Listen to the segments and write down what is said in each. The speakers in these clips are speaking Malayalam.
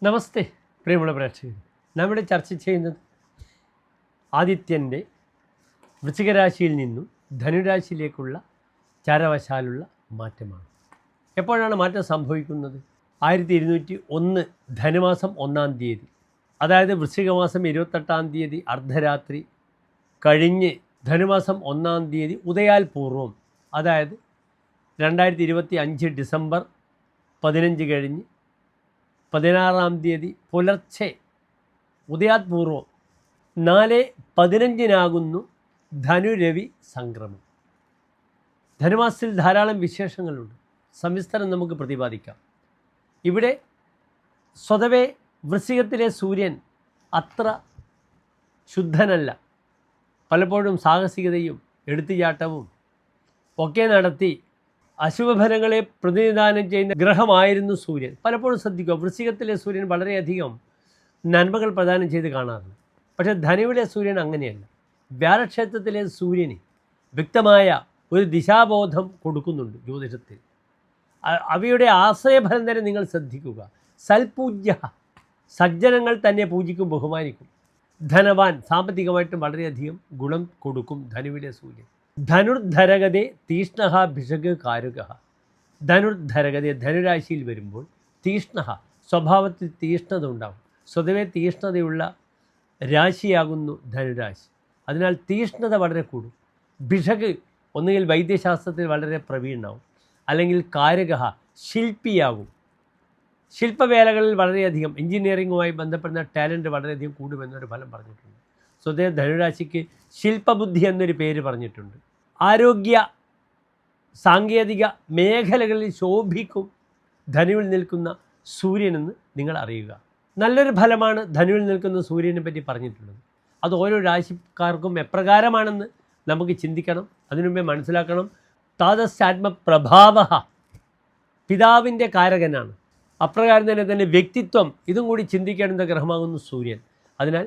നമസ്തേ പ്രിയമുള്ള പ്രേക്ഷകർ, നമ്മുടെ ചർച്ച ചെയ്യുന്നത് ആദിത്യൻ്റെ വൃശ്ചികരാശിയിൽ നിന്നും ധനുരാശിയിലേക്കുള്ള ചാരവശാലുള്ള മാറ്റമാണ്. എപ്പോഴാണ് മാറ്റം സംഭവിക്കുന്നത്? 1201 ധനുമാസം 1-ാം തീയതി, അതായത് വൃശ്ചികമാസം 28-ാം തീയതി അർദ്ധരാത്രി കഴിഞ്ഞ് ധനുമാസം 1-ാം തീയതി ഉദയാൽ പൂർവം, അതായത് 2025 ഡിസംബർ 15 കഴിഞ്ഞ് 16-ാം തീയതി പുലർച്ചെ ഉദയാത്പൂർവം 4:15 ധനുരവി സംക്രമം. ധനുമാസത്തിൽ ധാരാളം വിശേഷങ്ങളുണ്ട്, സവിസ്തരം നമുക്ക് പ്രതിപാദിക്കാം. ഇവിടെ സ്വതവേ വൃശ്ചികത്തിലെ സൂര്യൻ അത്ര ശുദ്ധനല്ല. പലപ്പോഴും സാഹസികതയും എടുത്തുചാട്ടവും ഒക്കെ നടത്തി അശുഭഫലങ്ങളെ പ്രതിനിധാനം ചെയ്യുന്ന ഗ്രഹമായിരുന്നു സൂര്യൻ. പലപ്പോഴും ശ്രദ്ധിക്കുക, വൃശ്ചികത്തിലെ സൂര്യൻ വളരെയധികം നന്മകൾ പ്രദാനം ചെയ്ത് കാണാറുണ്ട്. പക്ഷേ ധനുവിലെ സൂര്യൻ അങ്ങനെയല്ല. വ്യാഴക്ഷേത്രത്തിലെ സൂര്യന് വ്യക്തമായ ഒരു ദിശാബോധം കൊടുക്കുന്നുണ്ട് ജ്യോതിഷത്തിൽ. അവയുടെ ആശ്രയഫലം തന്നെ നിങ്ങൾ ശ്രദ്ധിക്കുക. സൽപൂജ്യ, സജ്ജനങ്ങൾ തന്നെ പൂജിക്കും, ബഹുമാനിക്കും. ധനവാൻ, സാമ്പത്തികമായിട്ടും വളരെയധികം ഗുണം കൊടുക്കും ധനുവിലെ സൂര്യൻ. ധനുർധരഗതേ തീഷ്ണ ഭിഷക് കാരുക. ധനുർധരഗതേ ധനുരാശിയിൽ വരുമ്പോൾ തീഷ്ണ, സ്വഭാവത്തിൽ തീഷ്ണത ഉണ്ടാകും. സ്വതവേ തീഷ്ണതയുള്ള രാശിയാകുന്നു ധനുരാശി. അതിനാൽ തീഷ്ണത വളരെ കൂടും. ഭിഷക് ഒന്നുകിൽ വൈദ്യശാസ്ത്രത്തിൽ വളരെ പ്രവീണനാവും, അല്ലെങ്കിൽ കാരക ശില്പിയാകും. ശില്പവേലകളിൽ വളരെയധികം എഞ്ചിനീയറിങ്ങുമായി ബന്ധപ്പെടുന്ന ടാലൻറ്റ് വളരെയധികം കൂടുമെന്നൊരു ഫലം പറഞ്ഞിട്ടുണ്ട്. സ്വതവേ ധനുരാശിക്ക് ശില്പബുദ്ധി എന്നൊരു പേര് പറഞ്ഞിട്ടുണ്ട്. ആരോഗ്യ സാങ്കേതിക മേഖലകളിൽ ശോഭിക്കും ധനുവിൽ നിൽക്കുന്ന സൂര്യനെന്ന് നിങ്ങൾ അറിയുക. നല്ലൊരു ഫലമാണ് ധനുവിൽ നിൽക്കുന്ന സൂര്യനെ പറ്റി പറഞ്ഞിട്ടുള്ളത്. അത് ഓരോ രാശിക്കാർക്കും എപ്രകാരമാണെന്ന് നമുക്ക് ചിന്തിക്കണം. അതിനുമുമ്പേ മനസ്സിലാക്കണം, താതസ്യാത്മപ്രഭാവ, പിതാവിൻ്റെ കാരകനാണ്. അപ്രകാരം തന്നെ വ്യക്തിത്വം, ഇതും കൂടി ചിന്തിക്കേണ്ടുന്ന ഗ്രഹമാകുന്നു സൂര്യൻ. അതിനാൽ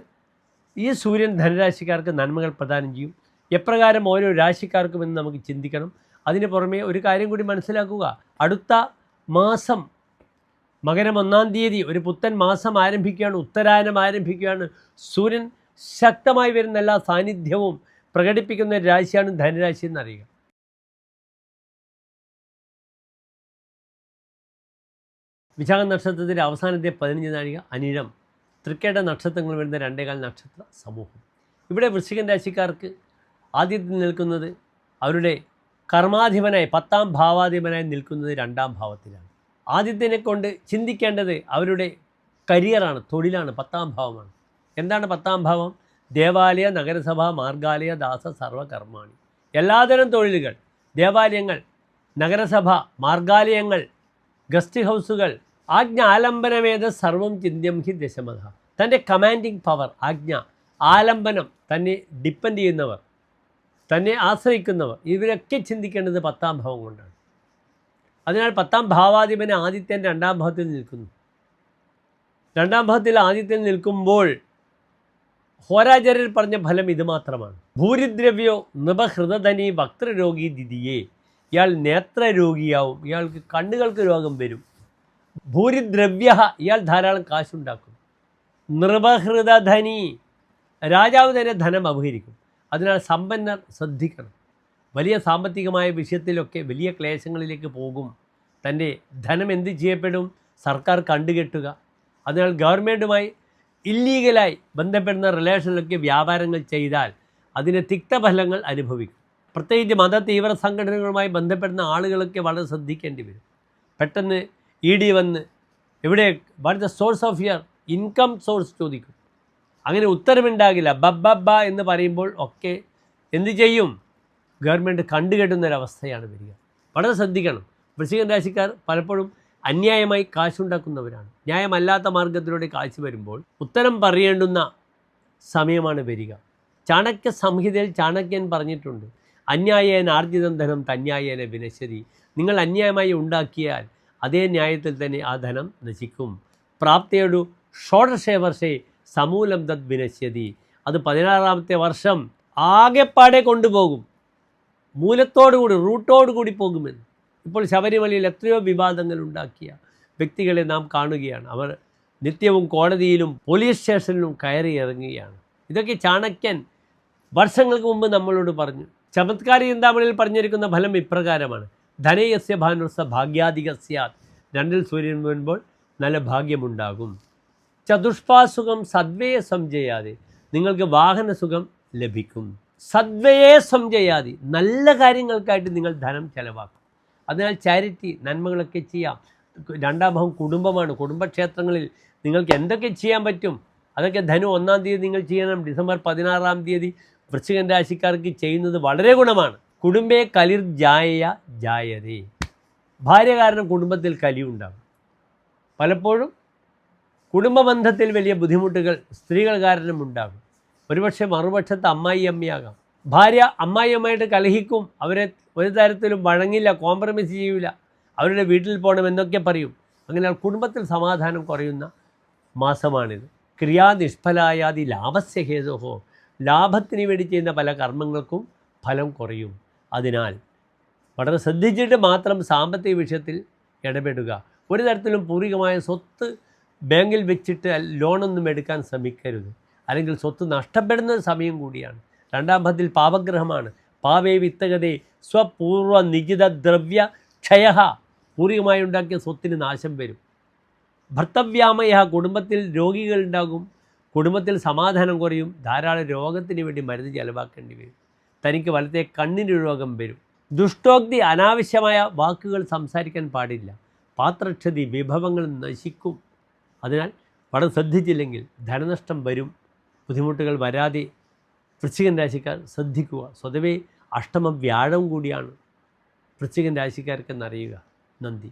ഈ സൂര്യൻ ധനുരാശിക്കാർക്ക് നന്മകൾ പ്രദാനം ചെയ്യും. എപ്രകാരം ഓരോ രാശിക്കാർക്കും എന്ന് നമുക്ക് ചിന്തിക്കണം. അതിന് പുറമെ ഒരു കാര്യം കൂടി മനസ്സിലാക്കുക, അടുത്ത മാസം മകരം 1-ാം തീയതി ഒരു പുത്തൻ മാസം ആരംഭിക്കുകയാണ്, ഉത്തരായനം ആരംഭിക്കുകയാണ്. സൂര്യൻ ശക്തമായി വരുന്ന എല്ലാ സാന്നിധ്യവും പ്രകടിപ്പിക്കുന്ന ഒരു രാശിയാണ് ധനുരാശി എന്നറിയുക. വിശാഖ നക്ഷത്രത്തിൻ്റെ അവസാനത്തെ 15 നാഴിക അനിഴം, തൃക്കേട്ട നക്ഷത്രങ്ങൾ വരുന്ന 2.25 നക്ഷത്ര സമൂഹം. ഇവിടെ വൃശ്ചികൻ രാശിക്കാർക്ക് ആദ്യത്തിൽ നിൽക്കുന്നത് അവരുടെ കർമാധിപനായി 10-ാം ഭാവാധിപനായി നിൽക്കുന്നത് 2-ാം ഭാവത്തിലാണ്. ആദ്യത്തിനെ കൊണ്ട് ചിന്തിക്കേണ്ടത് അവരുടെ കരിയറാണ്, തൊഴിലാണ്. 10-ാം ഭാവമാണ്. എന്താണ് 10-ാം ഭാവം? ദേവാലയ, നഗരസഭ, മാർഗാലയ, ദാസ, സർവകർമാണി. എല്ലാതരം തൊഴിലുകൾ, ദേവാലയങ്ങൾ, നഗരസഭ, മാർഗാലയങ്ങൾ, ഗസ്റ്റ് ഹൗസുകൾ, ആജ്ഞ ആലംബനമേത സർവം ചിന്യം ഹി ദശമത. തൻ്റെ കമാൻഡിങ് പവർ, ആജ്ഞ, ആലംബനം, തന്നെ ഡിപ്പെൻഡ് ചെയ്യുന്നവർ, തന്നെ ആശ്രയിക്കുന്നവർ, ഇവരൊക്കെ ചിന്തിക്കേണ്ടത് 10-ാം ഭാവം കൊണ്ടാണ്. അതിനാൽ 10-ാം ഭാവാധിപന് ആദിത്യൻ 2-ാം ഭാവത്തിൽ നിൽക്കുന്നു. 2-ാം ഭാവത്തിൽ ആദിത്യൻ നിൽക്കുമ്പോൾ ഹോരാചാര്യർ പറഞ്ഞ ഫലം ഇത് മാത്രമാണ്. ഭൂരിദ്രവ്യോ നൃപഹൃതധനി വക്രരോഗി ദിദിയെ. ഇയാൾ നേത്രരോഗിയാവും, ഇയാൾക്ക് കണ്ണുകൾക്ക് രോഗം വരും. ഭൂരിദ്രവ്യ, ഇയാൾ ധാരാളം കാശുണ്ടാക്കും. നൃപഹൃതധനി, രാജാവ് തന്നെ ധനം അപഹരിക്കും. അതിനാൽ സമ്പന്നർ ശ്രദ്ധിക്കണം. വലിയ സാമ്പത്തികമായ വിഷയത്തിലൊക്കെ വലിയ ക്ലേശങ്ങളിലേക്ക് പോകും. തൻ്റെ ധനം എന്ത് ചെയ്യപ്പെടും? സർക്കാർ കണ്ടുകെട്ടുക. അതിനാൽ ഗവൺമെൻറ്റുമായി ഇല്ലീഗലായി ബന്ധപ്പെടുന്ന റിലേഷനിലൊക്കെ വ്യാപാരങ്ങൾ ചെയ്താൽ അതിന് തിക്തഫലങ്ങൾ അനുഭവിക്കും. പ്രത്യേകിച്ച് മത തീവ്ര സംഘടനകളുമായി ബന്ധപ്പെടുന്ന ആളുകളൊക്കെ വളരെ ശ്രദ്ധിക്കേണ്ടി വരും. പെട്ടെന്ന് ED വന്ന് ഇവിടെ what the source of your income source ചോദിക്കും. അങ്ങനെ ഉത്തരവുണ്ടാകില്ല. ബബ്ബ എന്ന് പറയുമ്പോൾ ഒക്കെ എന്ത് ചെയ്യും? ഗവൺമെൻറ് കണ്ടുകെട്ടുന്നൊരവസ്ഥയാണ് വരിക. വളരെ ശ്രദ്ധിക്കണം. വൃശ്ചികൻ രാശിക്കാർ പലപ്പോഴും അന്യായമായി കാശുണ്ടാക്കുന്നവരാണ്. ന്യായമല്ലാത്ത മാർഗത്തിലൂടെ കാശ് വരുമ്പോൾ ഉത്തരം പറയേണ്ടുന്ന സമയമാണ് വരിക. ചാണക്യ സംഹിതയിൽ ചാണക്യൻ പറഞ്ഞിട്ടുണ്ട്, അന്യായേന ആർജിതം ധനം തന്യായേന വിനശ്യതി. നിങ്ങൾ അന്യായമായി ഉണ്ടാക്കിയാൽ അതേ ന്യായത്തിൽ തന്നെ ആ ധനം നശിക്കും. പ്രാപ്തിയൊരു ഷോഡശേ വർഷേ സമൂലം തദ് വിനശ്യതി. അത് 16-ാമത്തെ വർഷം ആകെപ്പാടെ കൊണ്ടുപോകും, മൂലത്തോടുകൂടി, റൂട്ടോടുകൂടി പോകുമെന്ന്. ഇപ്പോൾ ശബരിമലയിൽ എത്രയോ വിവാദങ്ങൾ ഉണ്ടാക്കിയ വ്യക്തികളെ നാം കാണുകയാണ്. അവർ നിത്യവും കോടതിയിലും പോലീസ് സ്റ്റേഷനിലും കയറി ഇറങ്ങുകയാണ്. ഇതൊക്കെ ചാണക്യൻ വർഷങ്ങൾക്ക് മുമ്പ് നമ്മളോട് പറഞ്ഞു. ചമത്കാരി ചിന്താമണിയിൽ പറഞ്ഞിരിക്കുന്ന ഫലം ഇപ്രകാരമാണ്: ധനയസ്യ ഭാനുസ്സ ഭാഗ്യാധിക സ്യാത്. രണ്ടിൽ സൂര്യൻ വീഴുമ്പോൾ നല്ല ഭാഗ്യമുണ്ടാകും. ചതുഷ്പാസുഖം സദ്വയെ സംജയാതെ. നിങ്ങൾക്ക് വാഹനസുഖം ലഭിക്കും. സദ്വയെ സംജയാതി. നല്ല കാര്യങ്ങൾക്കായിട്ട് നിങ്ങൾ ധനം ചെലവാക്കും. അതിനാൽ ചാരിറ്റി നന്മകളൊക്കെ ചെയ്യാം. രണ്ടാം ഭാവം കുടുംബമാണ്. കുടുംബക്ഷേത്രങ്ങളിൽ നിങ്ങൾക്ക് എന്തൊക്കെ ചെയ്യാൻ പറ്റും അതൊക്കെ ധനു 1-ാം തീയതി നിങ്ങൾ ചെയ്യണം. ഡിസംബർ 16-ാം തീയതി വൃശ്ചികൻ രാശിക്കാർക്ക് ചെയ്യുന്നത് വളരെ ഗുണമാണ്. കുടുംബേ കലിർ ജായതേ. ഭാര്യ കാരണം കുടുംബത്തിൽ കലിയുണ്ടാകും. പലപ്പോഴും കുടുംബബന്ധത്തിൽ വലിയ ബുദ്ധിമുട്ടുകൾ സ്ത്രീകൾ കാരണം ഉണ്ടാകും. ഒരുപക്ഷെ മറുപക്ഷത്ത് അമ്മായിയമ്മയാകാം. ഭാര്യ അമ്മായിയമ്മയായിട്ട് കലഹിക്കും. അവരെ ഒരു തരത്തിലും വഴങ്ങില്ല, കോംപ്രമൈസ് ചെയ്യില്ല. അവരുടെ വീട്ടിൽ പോകണം എന്നൊക്കെ പറയും. അങ്ങനെ കുടുംബത്തിൽ സമാധാനം കുറയുന്ന മാസമാണിത്. ക്രിയാനിഷ്ഫലായാതി ലാഭസ്യ ഹേതുഹോ. ലാഭത്തിന് വേണ്ടി ചെയ്യുന്ന പല കർമ്മങ്ങൾക്കും ഫലം കുറയും. അതിനാൽ വളരെ ശ്രദ്ധിച്ചിട്ട് മാത്രം സാമ്പത്തിക വിഷയത്തിൽ ഇടപെടുക. ഒരു തരത്തിലും പൂർവികമായ സ്വത്ത് ബാങ്കിൽ വെച്ചിട്ട് ലോണൊന്നും എടുക്കാൻ ശ്രമിക്കരുത്. അല്ലെങ്കിൽ സ്വത്ത് നഷ്ടപ്പെടുന്ന സമയം കൂടിയാണ്. രണ്ടാം ഭാവത്തിൽ പാപഗ്രഹമാണ്. പാവേ വിത്തകതേ സ്വപൂർവ നിജിത ദ്രവ്യ ക്ഷയ. പൂർവികമായി ഉണ്ടാക്കിയ സ്വത്തിന് നാശം വരും. ഭർത്തവ്യാമയ. കുടുംബത്തിൽ രോഗികളുണ്ടാകും. കുടുംബത്തിൽ സമാധാനം കുറയും. ധാരാളം രോഗത്തിന് വേണ്ടി മരുന്ന് ചെലവാക്കേണ്ടി വരും. തനിക്ക് വലത്തെ കണ്ണിന് രോഗം വരും. ദുഷ്ടോക്തി. അനാവശ്യമായ വാക്കുകൾ സംസാരിക്കാൻ പാടില്ല. പാത്രക്ഷതി. വിഭവങ്ങൾ നശിക്കും. അതിനാൽ വളരെ ശ്രദ്ധിച്ചില്ലെങ്കിൽ ധനനഷ്ടം വരും. ബുദ്ധിമുട്ടുകൾ വരാതെ വൃശ്ചികൻ രാശിക്കാർ ശ്രദ്ധിക്കുക. സ്വതവേ അഷ്ടമ വ്യാഴം കൂടിയാണ് വൃശ്ചികൻ രാശിക്കാർക്കെന്നറിയുക. നന്ദി.